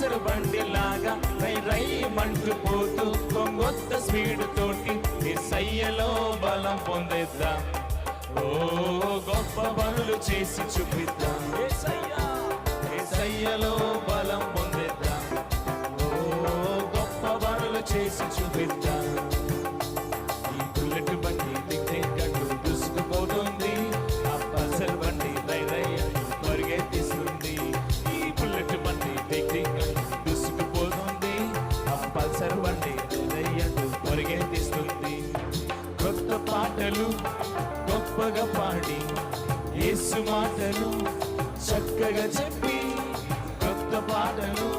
Pulsar బండిలాగా రై రై మంటూ పోతూ కొంగొత్త speed తోటి యేసయ్యలో బలం పొందేద్దాం. ఓ గొప్ప పనులు చేసి చూపిద్దాం. యేసయ్యలో బలం పొందేద్దాం. ఓ గొప్ప పనులు చేసి చూపిద్దాం. ఈ బుల్లెట్ బండి దిగ్గంటూ దూసుకుపోతుంది. ఆ పల్సర్ బండి రై రై అంటూ పరిగెత్తిస్తుంది. ఈ బుల్లెట్ బండి దిగ్గంటూ దూసుకుపోతుంది. ఆ పల్సర్ బండి రై రై అంటూ పరిగెత్తిస్తుంది. కొత్త పాటలు గొప్పగా పాడి యేసు మాటలు చక్కగా చెప్పి, కొత్త పాటలు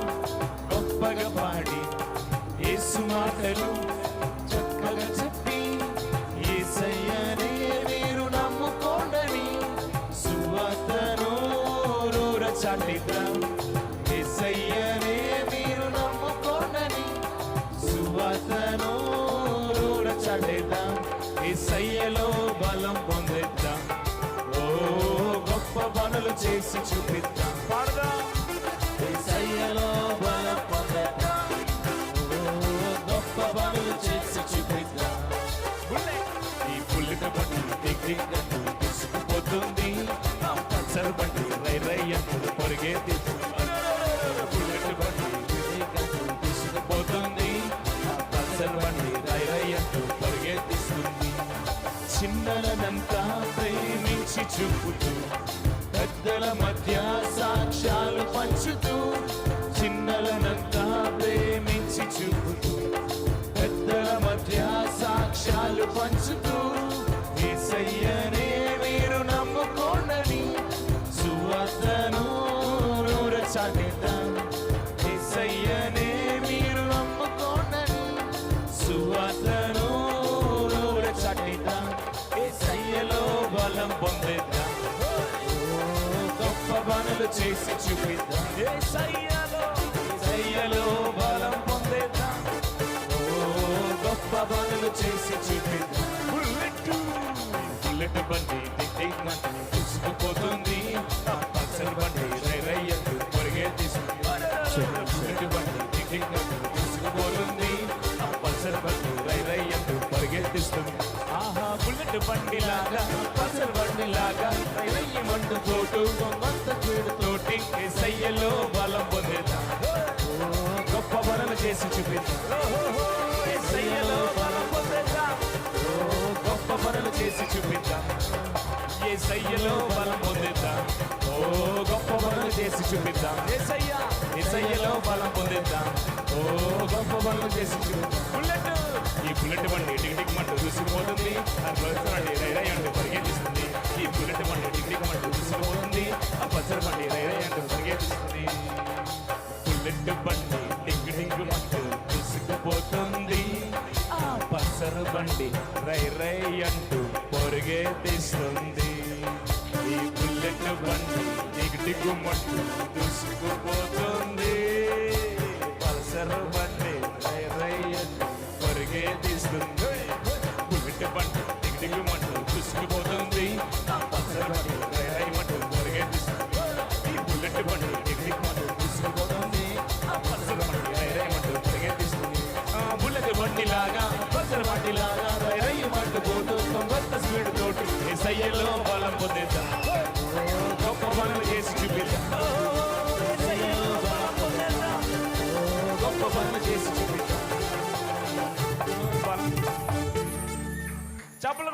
గొప్పగా పాడి యేసు మాటలు చక్కగా చెప్పి, యేసయ్యనే మీరు నమ్ముకోండని సువార్తను చాటిద్దాం. యేసయ్యనే మీరు నమ్ముకోండని సువార్తను చాటిద్దాం. యేసయ్యలో బలం పొందేద్దాం. ఓ గొప్ప పనులు చేసి చూపిద్దాం. పాడదాం. యేసయ్యలో బలం పొందేద్దాం. ఓ గొప్ప పనులు చేసి చూపిద్దాం. ఈ బుల్లెట్ బండి దిగ్గంటూ తీసుకుపోతుంది. ఆ పల్సర్ బండి రై రై అంటూ పరిగెత్తిస్తుంది. బుల్లెట్ బండి దిగ్గంటూ తీసుకుపోతుంది. ఆ పల్సర్ బండి రై రై అంటూ పరిగెత్తిస్తుంది. చిన్నలనంతా ప్రేమించి చూపుతూ పెద్దల మధ్య సాక్ష్యాలు పంచుతూ, చిన్నలనంతా ప్రేమించి చూపుతూ పెద్దల మధ్య సాక్ష్యాలు పంచుతూ, యేసయ్యనే మీరు నమ్ముకోండని సువార్తను చాటిద్దాం. యేసయ్యనే మీరు నమ్ముకోండని సువార్తను చాటిద్దాం. యేసయ్యలో బలం పొందేద్దాం. గొప్ప పనులు చేసి చూపిద్దాం. యేసయ్యలో బలం పొందేద్దాం. ఓ గొప్ప పనులు చేసి చూపిద్దాం. బుల్లెట్ బండి దిగ్గంటూ తీసుకుపోతుంది. ఆ పల్సర్ బండి రై రై అంటూ పరిగెత్తిస్తుంది. బుల్లెట్ బండి దిగ్గంటూ తీసుకుపోతుంది. ఆ పల్సర్ బండి రై రై అంటూ పరిగెత్తిస్తుంది. ఆహా బుల్లెట్ బండి లాగా పల్సర్ బండి లాగా రై రై మంటూ పోతూ కొంగొత్త స్పీడ్ తోటి యేసయ్యలో బలం పొందేద్దాం. గొప్ప పనులు చేసి చూపిద్దాం. యేసయ్యలో బలం పొందేద్దాం. గొప్ప పనులు చేసి చూపిద్దాం. యేసయ్యలో బలం పొందేద్దాం. ఓ గొప్ప పనులు చేసి చూపిద్దాం. యేసయ్యలో బలం పొందేద్దాం. ఓ గొప్ప పనులు చేసి చూపిద్దాం. బుల్లెట్ ఈ బుల్లెట్ బండి టిక్ మంటూ దూసుకుపోతుంది. ఆ పల్సర్ బండి రై రై అంటూ పరిగెత్తిస్తుంది. ఈ బుల్లెట్ బండి టిక్ మంటూ దూసుకుపోతుంది. ఆ పల్సర్ బండి రై రై అంటూ పరిగెత్తిస్తుంది. బుల్లెట్ బండి టిక్ మంటూ దూసుకుపోతుంది. ఆ పల్సర్ బండి రై రై అంటూ పరిగెత్తిస్తుంది. ఈ బుల్లెట్ బండి టిక్ మంటూ దూసుకుపోతుంది. పల్సర్ బండి రై రై అంటూ పరిగెత్తిస్తుంది. బుల్లెట్ బండి టిక్ మంటూ దూసుకుపోతుంది. ఆ పల్సర్ బండి రై రై అంటూ పరిగెత్తిస్తుంది. ఈ బుల్లెట్ బండి టిక్ మంటూ దూసుకుపోతుంది. ఆ పల్సర్ బండి రై రై అంటూ పరిగెత్తిస్తుంది. బుల్లెట్ బండి లాగా పల్సర్ బండి లాగా రై రై మంటూ పోతూ కొంగొత్త స్పీడ్ తోటి యేసయ్యలో బలం పొందేద్దాం. గొప్ప పనులు చేసి చూపిద్దాం. గొప్ప పనులు చేసి చూపిద్దాం. చప్పలు